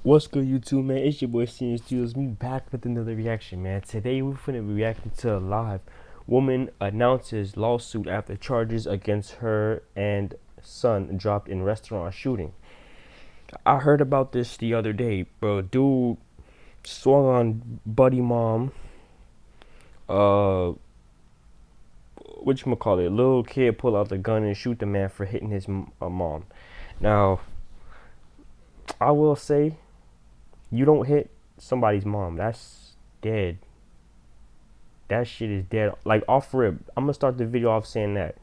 What's good, YouTube, man? It's your boy Senior Studios. Me back with another reaction, man. Today we're finna be reacting to a live. Woman announces lawsuit after charges against her and son dropped in restaurant shooting. I heard about this the other day, bro. Dude swung on buddy mom. Uh, whatchamacallit? Little kid pull out the gun and shoot the man for hitting his mom. Now, I will say, you don't hit somebody's mom. That's dead. That shit is dead. Like off rip. I'm gonna start the video off saying that.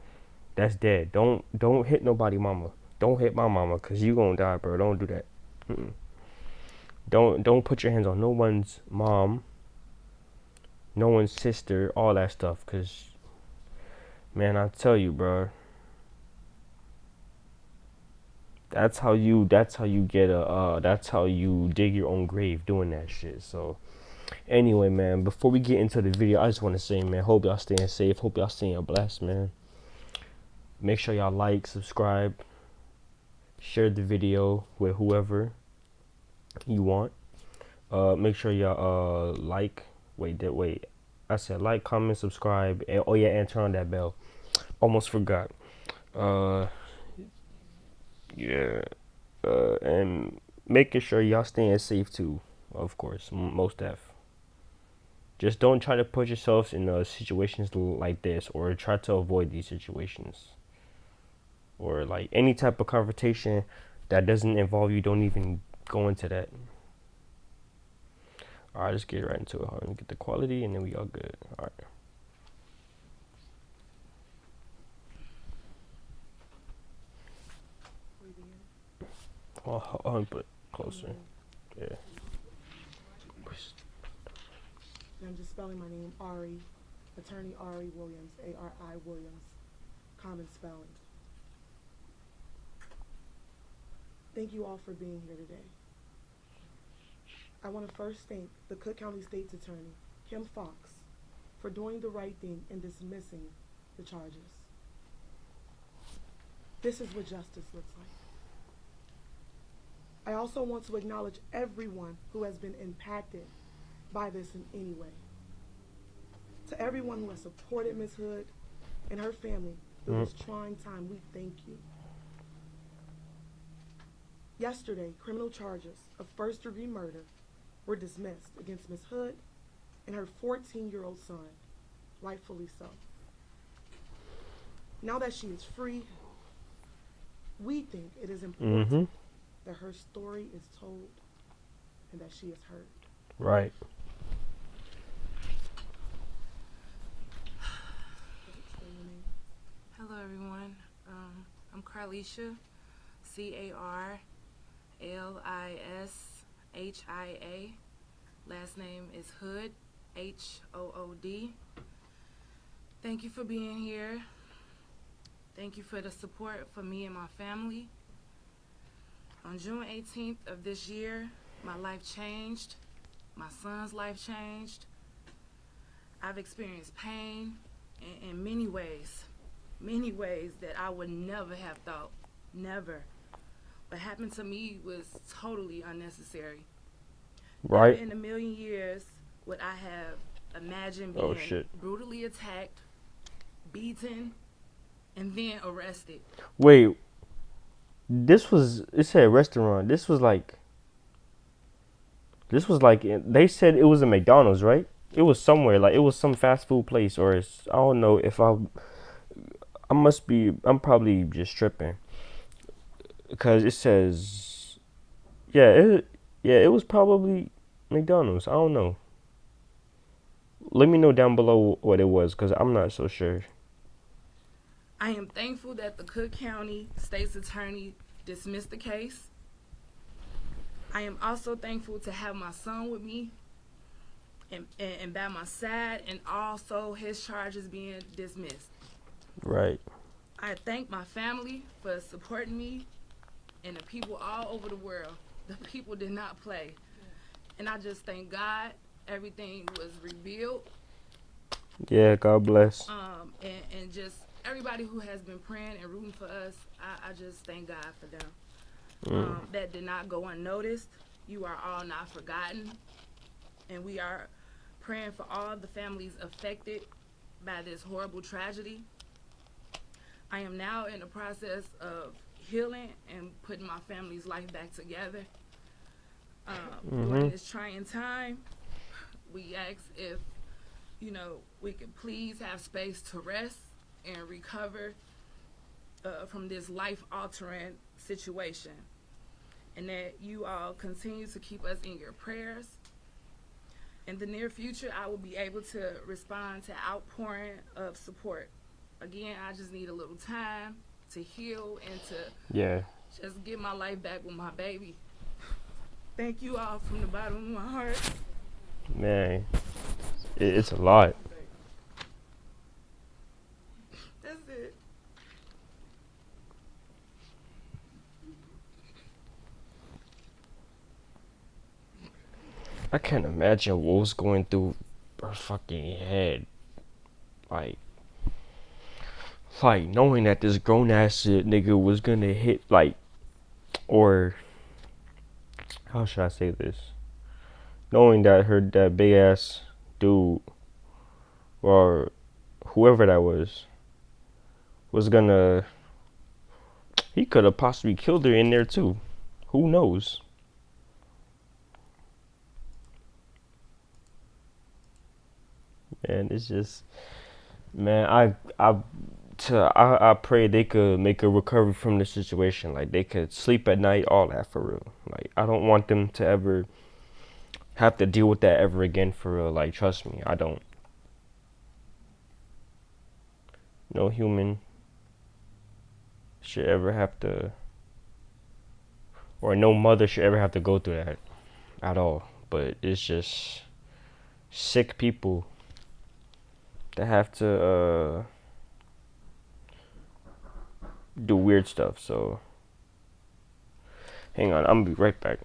That's dead. Don't hit nobody mama. Don't hit my mama, cause you gonna die, bro. Don't do that. Mm-mm. Don't put your hands on no one's mom, no one's sister, all that stuff. Cause man, I tell you, bro. That's how you get a that's how you dig your own grave doing that shit. So anyway, man, before we get into the video, I just want to say, man, hope y'all staying safe. Hope y'all staying blessed, man. Make sure y'all like, subscribe, share the video with whoever you want. Make sure y'all like. Wait. I said like, comment, subscribe, and oh yeah, and turn on that bell. Almost forgot. Uh, yeah. And making sure y'all staying safe too. Of course, most def. Just don't try to put yourselves in situations like this, or try to avoid these situations, or like any type of confrontation that doesn't involve you. Don't even go into that. All right, let's get right into it. Hold on, get the quality, and then we all good. All right. Hold on, put it closer. Yeah. I'm just spelling my name, Ari, Attorney Ari Williams, A-R-I Williams, common spelling. Thank you all for being here today. I want to first thank the Cook County State's Attorney, Kim Fox, for doing the right thing and dismissing the charges. This is what justice looks like. I also want to acknowledge everyone who has been impacted by this in any way. To everyone who has supported Ms. Hood and her family through this trying time, we thank you. Yesterday, criminal charges of first-degree murder were dismissed against Ms. Hood and her 14-year-old son, rightfully so. Now that she is free, we think it is important that her story is told and that she is heard. Right. Hello, everyone. I'm Carlisha, Carlishia. Last name is Hood, Hood. Thank you for being here. Thank you for the support for me and my family. On June 18th of this year, my life changed. My son's life changed. I've experienced pain in many ways that I would never have thought, never. What happened to me was totally unnecessary. Right. Never in a million years would I have imagined being brutally attacked, beaten, and then arrested. Wait, it said restaurant. This was like, they said it was a McDonald's, right? It was somewhere, like it was some fast food place, or I don't know if I'm probably just tripping. Because it says, it was probably McDonald's. I don't know. Let me know down below what it was, because I'm not so sure. I am thankful that the Cook County State's Attorney dismissed the case. I am also thankful to have my son with me and by my side, and also his charges being dismissed. Right. I thank my family for supporting me and the people all over the world. The people did not play. And I just thank God everything was revealed. Yeah, God bless. And just everybody who has been praying and rooting for us, I just thank God for them. That did not go unnoticed. you are all not forgotten, and we are praying for all the families affected by this horrible tragedy. I am now in the process of healing and putting my family's life back together. During this trying time, we ask if, we can please have space to rest and recover from this life altering situation. And that you all continue to keep us in your prayers. In the near future, I will be able to respond to outpouring of support. Again, I just need a little time to heal and to Yeah. just get my life back with my baby. Thank you all from the bottom of my heart. Man, it's a lot. That's it. I can't imagine what was going through her fucking head. Like, knowing that this grown ass nigga was gonna hit, like, or how should I say this? Knowing that that big ass dude, or whoever that was gonna, he could have possibly killed her in there too. Who knows? And it's just, man, I pray they could make a recovery from the situation. Like, they could sleep at night, all that, for real. Like, I don't want them to ever have to deal with that ever again, for real. Like, trust me, I don't. No human should ever have to, or no mother should ever have to go through that at all. But it's just sick people that have to do weird stuff. So hang on, I'm gonna be right back.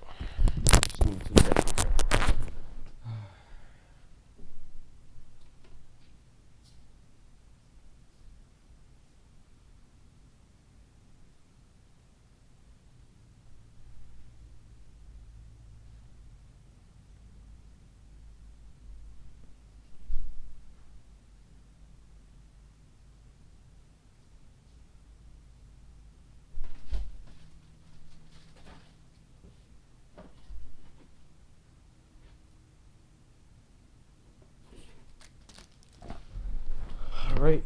All right.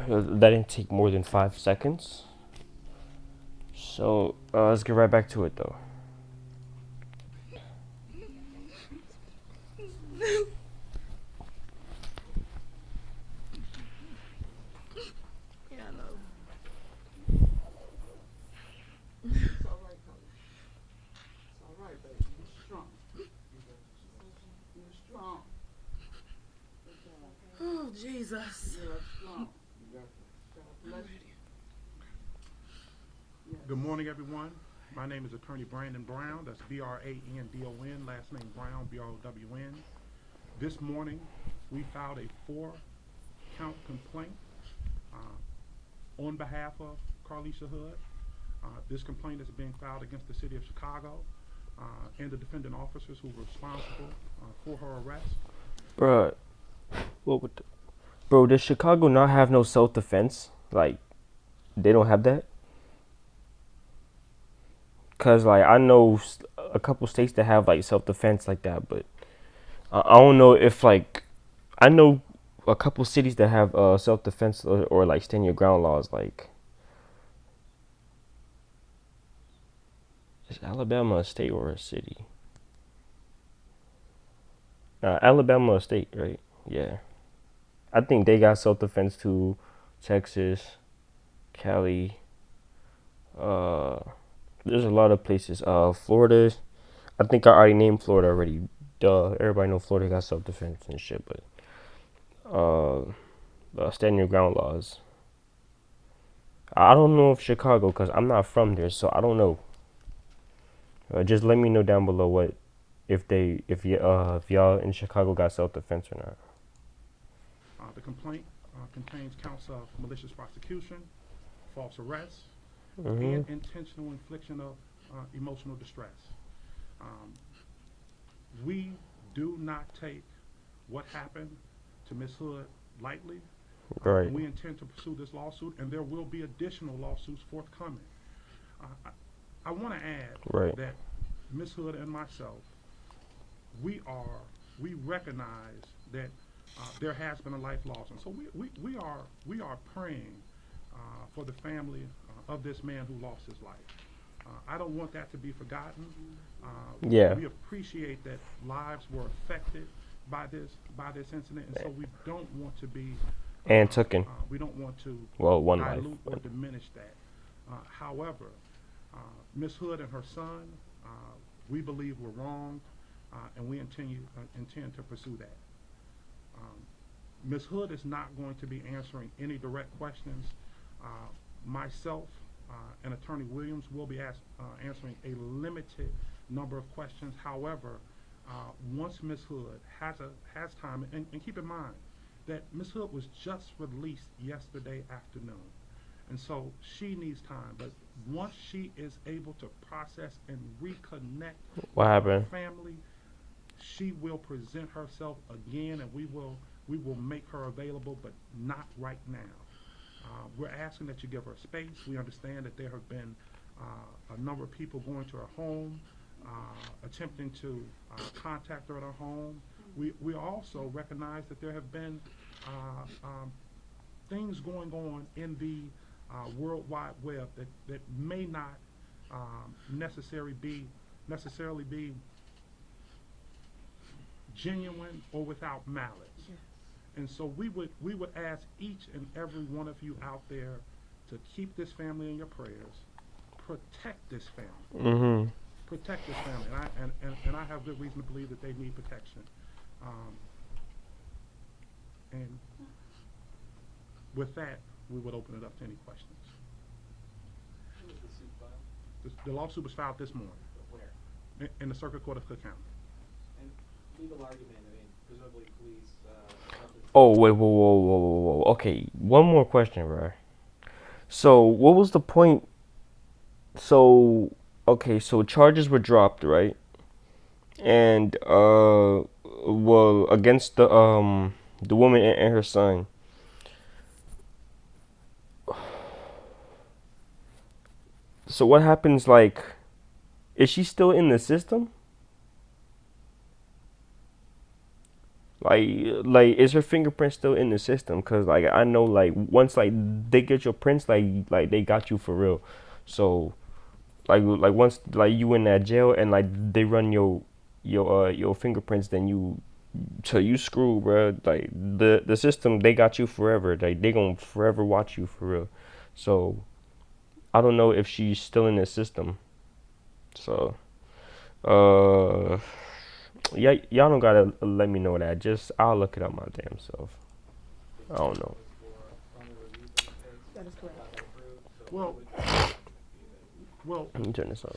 That didn't take more than 5 seconds. So let's get right back to it, though. Yeah, I know. It's all right, Cody. It's all right, baby. You're strong. You're strong. Oh, Jesus. You're strong. God bless you. Yes. Good morning, everyone. My name is Attorney Brandon Brown. That's Brandon, last name Brown, Brown. This morning, we filed a 4-count complaint on behalf of Carlisha Hood. This complaint is being filed against the city of Chicago and the defendant officers who were responsible for her arrest. Bruh, what would bro, does Chicago not have no self-defense? Like, they don't have that? Cause like, I know a couple states that have like self-defense like that, but I don't know if like, I know a couple cities that have self-defense or like stand your ground laws. Like, is Alabama a state or a city? Alabama a state, right? Yeah, I think they got self-defense too. Texas, Cali, there's a lot of places. Florida, I think I already named Florida already. Duh, everybody know Florida got self-defense and shit, but stand your ground laws. I don't know if Chicago, cause I'm not from there, so I don't know. Just let me know down below what if y'all in Chicago got self-defense or not. The complaint contains counts of malicious prosecution, false arrest, and intentional infliction of emotional distress. Um, we do not take what happened to Miss Hood lightly. Right. And we intend to pursue this lawsuit, and there will be additional lawsuits forthcoming. I want to add Right. that Ms. Hood and myself, we recognize that there has been a life loss, and so we are praying for the family of this man who lost his life. I don't want that to be forgotten. Yeah. We appreciate that lives were affected by this incident, and so we don't want to be And tooken. we don't want to Well, one life. dilute or diminish that. However, Ms. Hood and her son, we believe were wrong, and we intend to pursue that. Ms. Hood is not going to be answering any direct questions. Myself and Attorney Williams will be answering a limited number of questions. However, once Ms. Hood has time, and keep in mind that Ms. Hood was just released yesterday afternoon, and so she needs time. But once she is able to process and reconnect What happened? with her family, she will present herself again, and we will make her available, but not right now. We're asking that you give her space. We understand that there have been a number of people going to her home, attempting to contact her at her home. We also recognize that there have been things going on in the World Wide Web that may not necessarily be genuine or without malice. Yes. And so we would ask each and every one of you out there to keep this family in your prayers, protect this family, Mm-hmm. protect this family, and I have good reason to believe that they need protection. And with that, we would open it up to any questions. Who was the suit filed? The lawsuit was filed this morning But where? in the Circuit Court of Cook County. And legal argument, I mean, presumably police, Oh, wait, whoa. Okay, one more question, bro. So, what was the point? So, okay, so charges were dropped, right? And, well, against the woman and her son. So, what happens, like, is she still in the system? Like, is her fingerprint still in the system? Cause like I know, like once like they get your prints, like they got you for real. So, like once like you in that jail and like they run your fingerprints, then you screw, bro. Like the system, they got you forever. Like they gonna forever watch you for real. So, I don't know if she's still in the system. So, yeah, y'all don't gotta let me know that. Just I'll look it up my damn self. I don't know. That is correct. Well, Let me turn this on.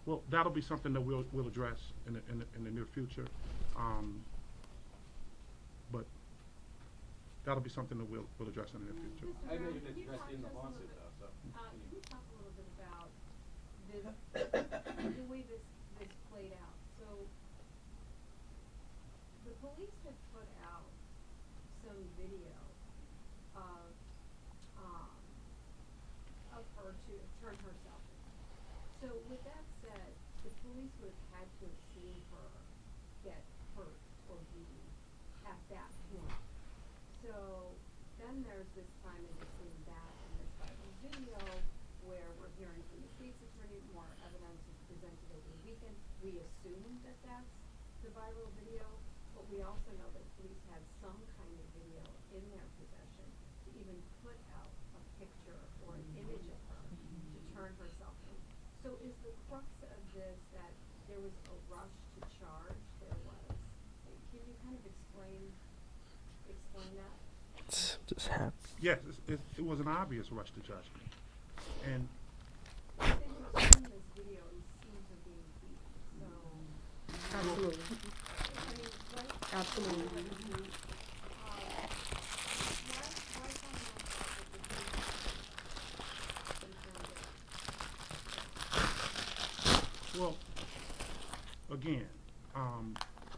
well, that'll be something that we'll address in the near future. But that'll be something that we'll address in the near future. I know you've addressed in the lawsuit though, so. Can you talk a little bit about this, the way this played out? So, the police had put out some video of her to turn herself in. So with that said, the police would have had to have seen her get hurt or beaten at that point. So then there's this time in between that and this viral video where we're hearing from the state's attorney, more evidence is presented over the weekend. We assume that that's the viral video, but we also know that police had some kind of video in their possession to even put out a picture or an image of her to turn herself in. So is the crux of this that there was a rush to charge? There was. Can you kind of explain that? Just happy. Yes, it was an obvious rush to judgment, and I think we've seen this video and seen her being beaten. So, Absolutely. I mean, right? Absolutely. Why find out that the police in terms of Well, again,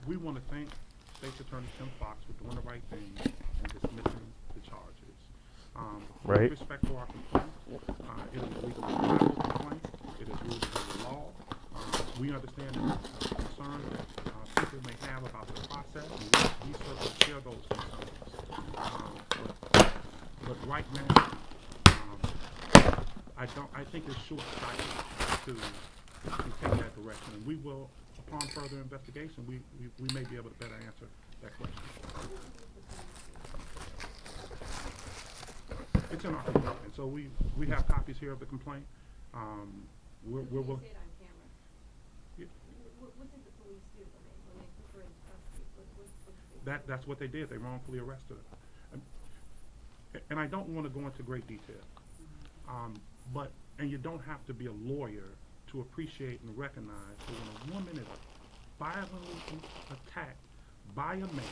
we want to thank State's Attorney Tim Fox for doing the right thing and dismissing the charges. Right. With respect to our complaint, it is a legally viable complaint. It is rooted in the law. We understand the concerns that people may have about the process, and we certainly share those concerns. But right now, I think it's short-sighted to take that direction, and we will, upon further investigation, we may be able to better answer that question. It's in our complaint, and so we have copies here of the complaint. We're You will. say it on camera. Yeah. What did the police do when they took her into custody? What did they do? That's what they did. They wrongfully arrested her. And I don't want to go into great detail. And you don't have to be a lawyer to appreciate and recognize that when a woman is violently attacked by a man,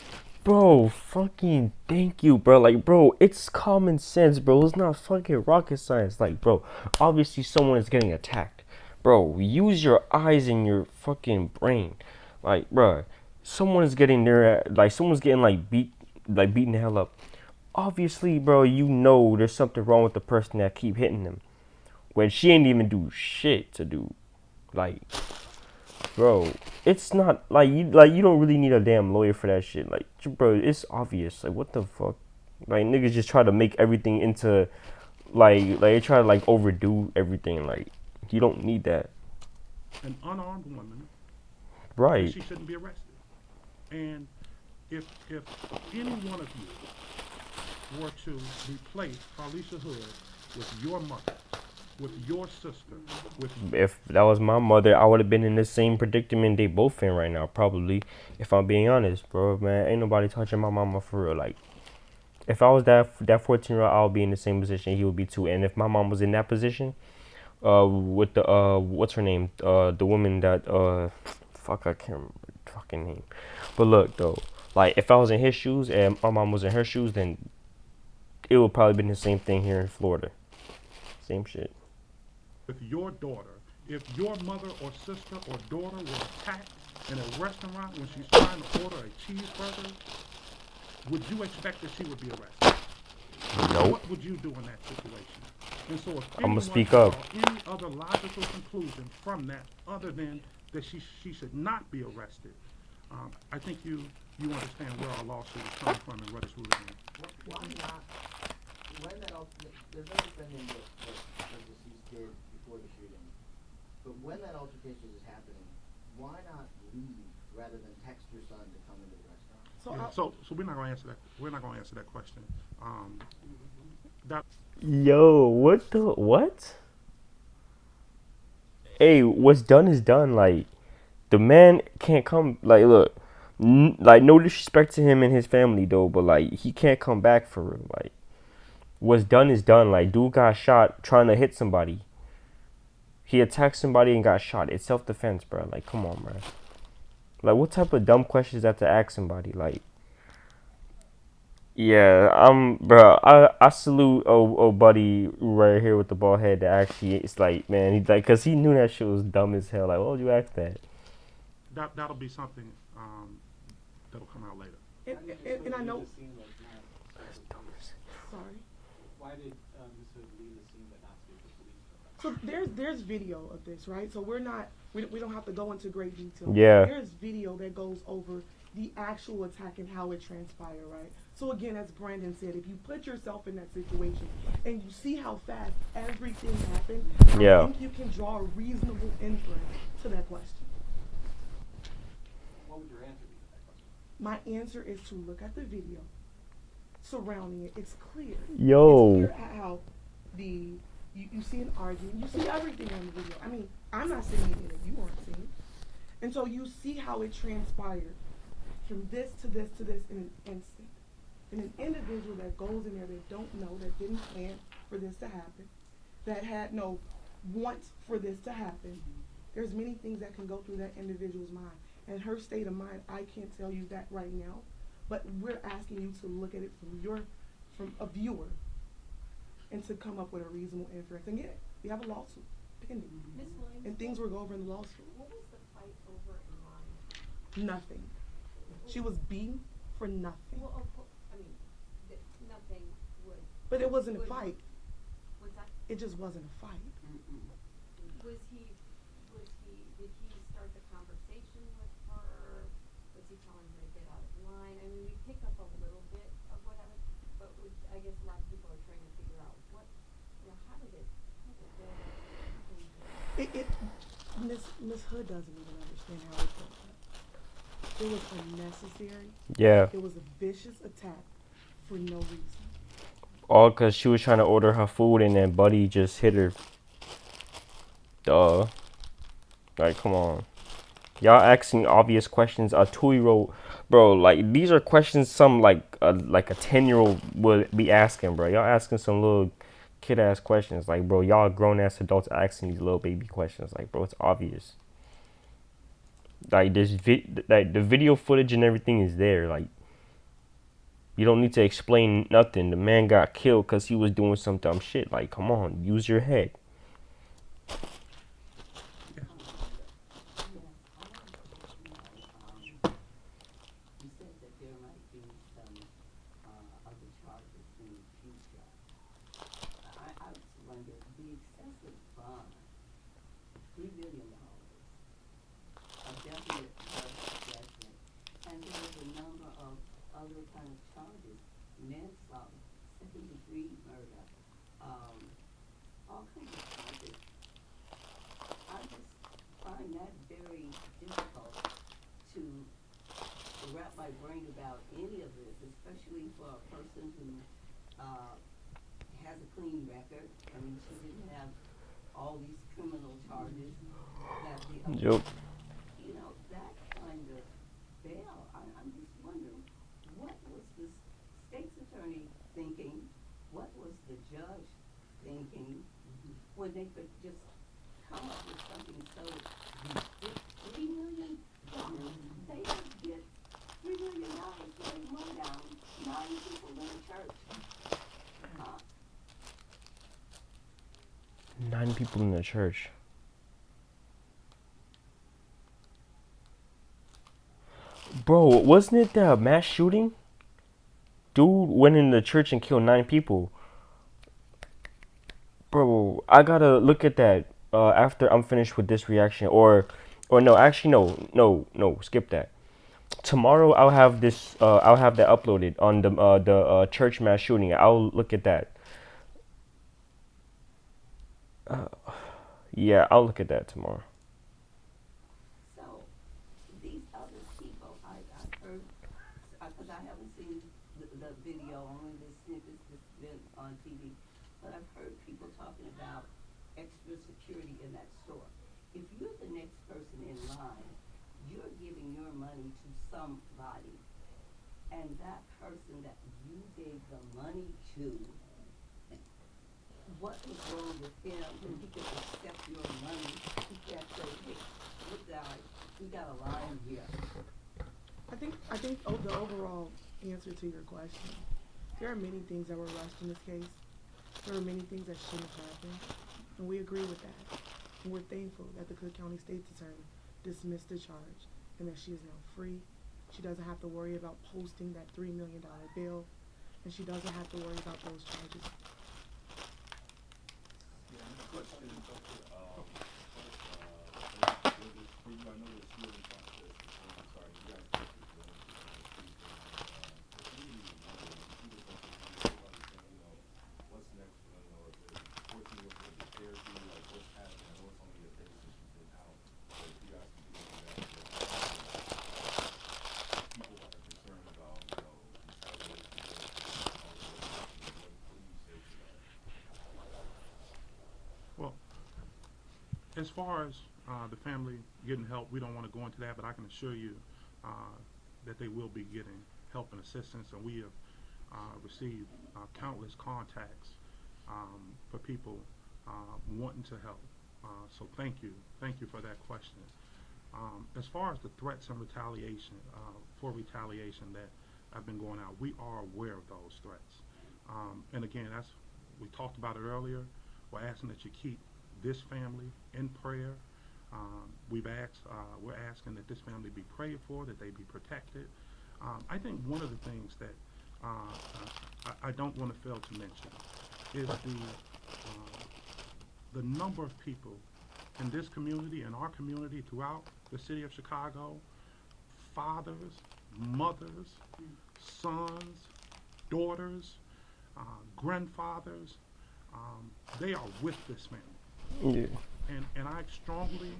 Bro, fucking thank you, bro. Like, bro, it's common sense, bro. It's not fucking rocket science. Like, bro, obviously someone is getting attacked. Bro, use your eyes and your fucking brain. Like, bro, someone's getting someone's getting beaten the hell up. Obviously, bro, you know there's something wrong with the person that keep hitting them. When she ain't even do shit to do. Like, bro, it's not you don't really need a damn lawyer for that shit. Like, bro, it's obvious. Like, what the fuck? Like, niggas just try to make everything into they try to overdo everything. Like, you don't need that. an unarmed woman, Right. she shouldn't be arrested. And if any one of you were to replace Carlisha Hood with your mother, with your sister, with If that was my mother, I would have been in the same predicament they both in right now, probably. If I'm being honest, bro, man, ain't nobody touching my mama for real. Like, if I was that 14-year-old, I would be in the same position he would be too. And if my mom was in that position, with the what's her name, the woman that fuck, I can't remember the fucking name. But look though, like if I was in his shoes and my mom was in her shoes, then it would probably been the same thing here in Florida. Same shit. your daughter, if your mother or sister or daughter were attacked in a restaurant when she's trying to order a cheeseburger, would you expect that she would be arrested? Nope. What would you do in that situation? And so if I'ma anyone speak can up. draw any other logical conclusion from that other than that she should not be arrested, I think you understand where our lawsuit is coming from and what it's rooted in. Why not, when that, there's no defending what the deceased did before the shooting, but when that altercation is happening, why not leave rather than text your son to come into the restaurant? So we're not gonna answer that. We're not gonna answer that question. That Yo, what? Hey, what's done is done. Like, the man can't come. Like, look, no disrespect to him and his family though, but like, he can't come back for real. Like, what's done is done. Like, dude got shot trying to hit somebody. He attacked somebody and got shot. It's self-defense, bro. Like, come on, bro. Like, what type of dumb questions that to ask somebody? Like, yeah, bro. I salute buddy right here with the bald head. That actually, it's like, man, he like, cause he knew that shit was dumb as hell. Like, why would you ask that? that'll be something that'll come out later. And I know, sorry. Why did Ms. Hood leave the scene but not speak to police? So there's video of this, right? So we don't have to go into great detail. Yeah. There's video that goes over the actual attack and how it transpired, right? So again, as Brandon said, if you put yourself in that situation and you see how fast everything happened, Yeah. I think you can draw a reasonable inference to that question. What would your answer be to that question? My answer is to look at the video surrounding it. It's clear. Yo. It's clear how you see an argument. You see everything on the video. I mean, I'm not seeing anything that you aren't seeing. And so you see how it transpired from this to this to this in an instant. And an individual that goes in there that don't know, that didn't plan for this to happen, that had no want for this to happen. There's many things that can go through that individual's mind. And her state of mind, I can't tell you that right now. But we're asking you to look at it from a viewer and to come up with a reasonable inference. And yeah, we have a lawsuit pending, Ms. Williams, and things were going over in the lawsuit. what was the fight over in line? Nothing. She was beaten for nothing. Well, I mean, nothing would. But it wasn't a would- fight. What's that? It just wasn't a fight. Did he start the conversation with her? Was he telling her to get out of line? I mean, we pick up a little bit of whatever, but I guess a lot of people are trying to figure out how did it go? Miss Hood doesn't even understand how it broke up. It was unnecessary. Yeah. It was a vicious attack for no reason. All because she was trying to order her food and then Buddy just hit her. Duh. Like, come on. Y'all asking obvious questions. A 2-year-old, bro. Like, these are questions some like a 10-year-old would be asking, bro. Y'all asking some little kid ass questions. Like, bro, y'all grown ass adults asking these little baby questions. Like, bro, it's obvious. Like, like the video footage and everything is there. Like, you don't need to explain nothing. The man got killed because he was doing some dumb shit. Like, come on, use your head. You said that there might be some other charges in the future. I was wondering, the excessive bond, $3 million, a definite judgment, and there was a number of other kind of charges, manslaughter, second-degree murder, all kinds of charges. I just find that very difficult to wrap my brain about any of this, especially for a person who has a clean record. I mean, she didn't have all these criminal charges that the other, Yep. that kind of bail. I'm just wondering, what was the state's attorney thinking? What was the judge thinking when they could just come up with something so ridiculous? $3 million? They just get $3 million for they mow down 9 people in a church. 9 people in the church. Bro, wasn't it the mass shooting? Dude went in the church and killed 9 people. Bro, I gotta look at that after I'm finished with this reaction. Or no, actually no, skip that. Tomorrow I'll have this. I'll have that uploaded on the church mass shooting. I'll look at that. Yeah, I'll look at that tomorrow. So, these other people, I've heard, because I haven't seen the video, only the snippets that's been on TV, but I've heard people talking about extra security in that store. If you're the next person in line, you're giving your money to somebody, and that person that you gave the money to, what was wrong with him when he could accept your money? He can't say, hey, look guys, we got a line here. I think the overall answer to your question, there are many things that were rushed in this case. There are many things that shouldn't have happened, and we agree with that. And we're thankful that the Cook County State's Attorney dismissed the charge and that she is now free. She doesn't have to worry about posting that $3 million bill, and she doesn't have to worry about those charges. Question, I know this hearing process, I'm sorry, you guys go through the what's next, if the 14 was the therapy, like what's happening, I know it's only a day since she's been out, but if you guys can do that, people are concerned about, what do you say to that? Well, as far as the family getting help, we don't want to go into that, but I can assure you that they will be getting help and assistance, and we have received countless contacts for people wanting to help. So thank you for that question. As far as the threats and retaliation, that have been going out, we are aware of those threats. And again, we talked about it earlier. We're asking that you keep this family in prayer. We're asking that this family be prayed for, that they be protected. I think one of the things that I don't want to fail to mention is the number of people in this community, in our community, throughout the city of Chicago, fathers, mothers, sons, daughters, grandfathers, they are with this family. Yeah. And I strongly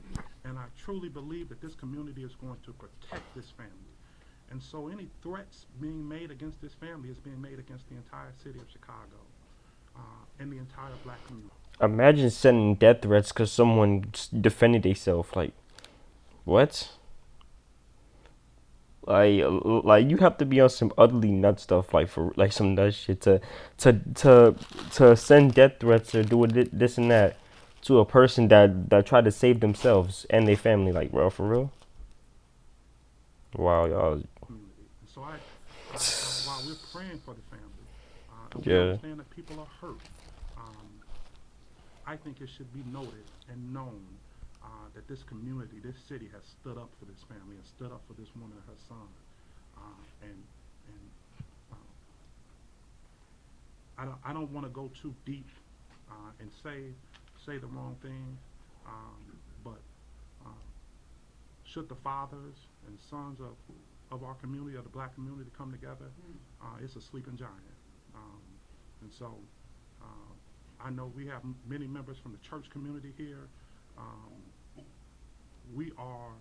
and I truly believe that this community is going to protect this family. And so any threats being made against this family is being made against the entire city of Chicago and the entire black community. Imagine sending death threats because someone defended themselves. Like, what? Like you have to be on some utterly nut stuff, like for like some nut shit to send death threats or do this and that to a person that tried to save themselves and their family. Like, bro, for real? Wow, y'all. Community. And so while we're praying for the family, and we Yeah. understand that people are hurt, I think it should be noted and known that this community, this city, has stood up for this family and stood up for this woman and her son. I don't want to go too deep and say the wrong thing, but should the fathers and sons of our community, of the black community, come together, it's a sleeping giant. And so I know we have many members from the church community here. We are,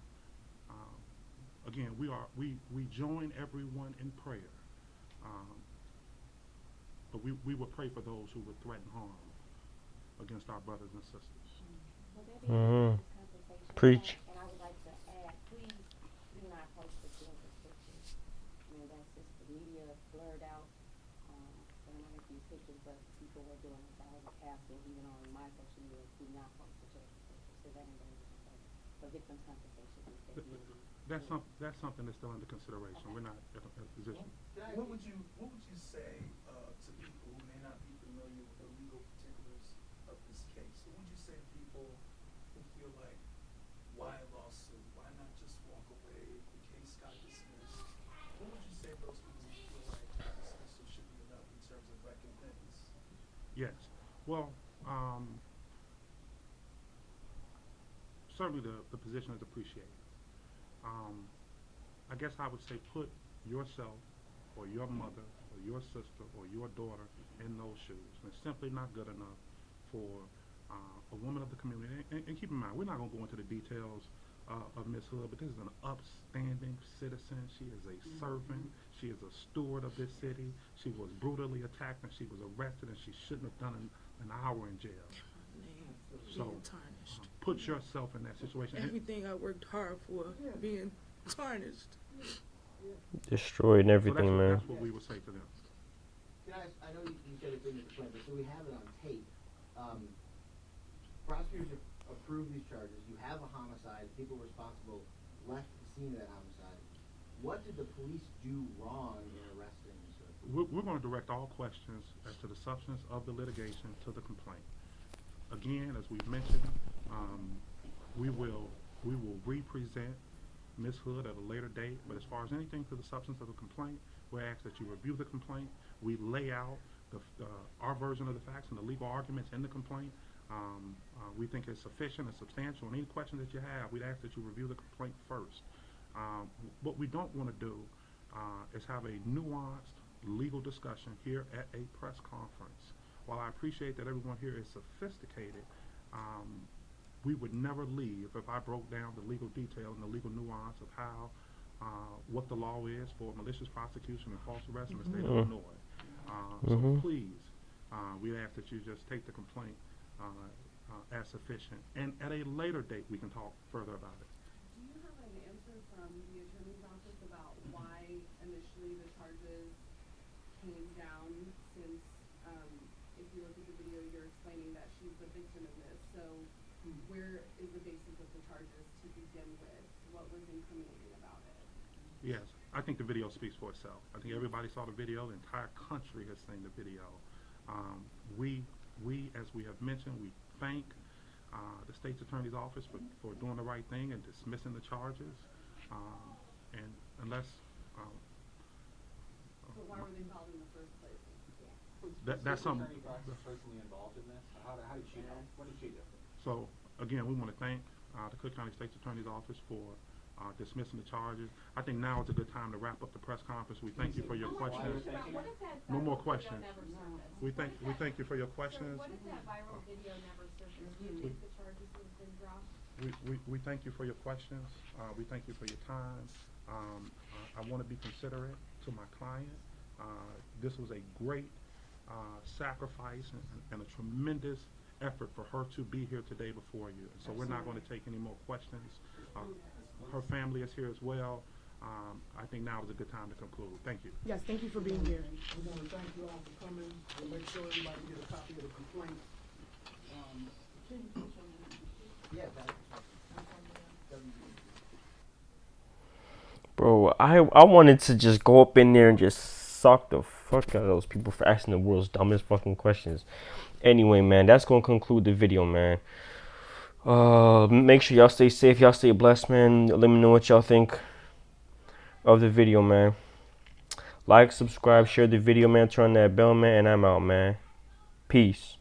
again, we join everyone in prayer, but we will pray for those who would threaten harm against our brothers and sisters. Will there be Mhm. this conversation? Preach. And I would like to add, please do not post the children's pictures. I mean, that's just the media blurred out. There might be pictures, but people were doing this. I was asking even on my social media, do not post the children's pictures. So that endangers the family. For victims' compensation, if they need it. That's something that's still under consideration. We're not at a position. What would you say to people who may not be familiar with the legal particulars of this case? What would you say to people who feel like, why a lawsuit? Why not just walk away? The case got dismissed. What would you say to those people who feel like dismissal should be enough in terms of recompense? Yes. Well, certainly the position is appreciated. I guess I would say put yourself or your mother or your sister or your daughter in those shoes. And it's simply not good enough for a woman of the community. And keep in mind, we're not going to go into the details of Miss Hood, but this is an upstanding citizen. She is a servant. She is a steward of this city. She was brutally attacked and she was arrested, and she shouldn't have done an hour in jail. So Being tarnished. put yourself in that situation. And Everything I worked hard for being tarnished. Destroyed everything, so man. that's what we would say to them. Guys, I know you said it's in the complaint, but so we have it on tape. Prosecutors have approved these charges. You have a homicide. People responsible left the scene of that homicide. What did the police do wrong in arresting Ms. Hood? We're going to direct all questions as to the substance of the litigation to the complaint. Again, as we've mentioned, we will represent Ms. Hood at a later date, but as far as anything to the substance of the complaint, we ask that you review the complaint. We lay out our version of the facts and the legal arguments in the complaint. We think it's sufficient and substantial, and any question that you have, we'd ask that you review the complaint first. What we don't want to do is have a nuanced legal discussion here at a press conference. While I appreciate that everyone here is sophisticated, we would never leave if I broke down the legal detail and the legal nuance of how, what the law is for malicious prosecution and false arrest in the state of Illinois. So please, we ask that you just take the complaint as sufficient, and at a later date we can talk further about it. Do you have an answer from the attorney's office about why initially the charges came down, since if you look at the video, you're explaining that she's the victim of this, so where is the basis of the charges to begin with? What was incriminating about it? Yes, I think the video speaks for itself. I think everybody saw the video. The entire country has seen the video. We, as we have mentioned, we thank the state's attorney's office for doing the right thing and dismissing the charges. And unless But why were they filed in the first place? that's something. personally involved in this? How did she know? What did she do? So again, we want to thank the Cook County State's Attorney's Office for dismissing the charges. I think now is a good time to wrap up the press conference. We thank you for your questions. What if that No more viral questions. video never surfaced? We thank you for your questions. So what if that viral video never surfaced? Do you think the charges would have been dropped? We thank you for your questions. We thank you for your time. I want to be considerate to my client. This was a great sacrifice and a tremendous effort for her to be here today before you. So we're not going to take any more questions. Her family is here as well. I think now is a good time to conclude. Thank you. Yes, thank you for being here. We want to thank you all for coming. We'll make sure everybody get a copy of the complaint. Yeah, that. Bro, I wanted to just go up in there and just suck the fuck out of those people for asking the world's dumbest fucking questions. Anyway, man, that's gonna conclude the video, man. Make sure y'all stay safe, y'all stay blessed, man. Let me know what y'all think of the video, man. Like, subscribe, share the video, man. Turn that bell, man, and I'm out, man. Peace.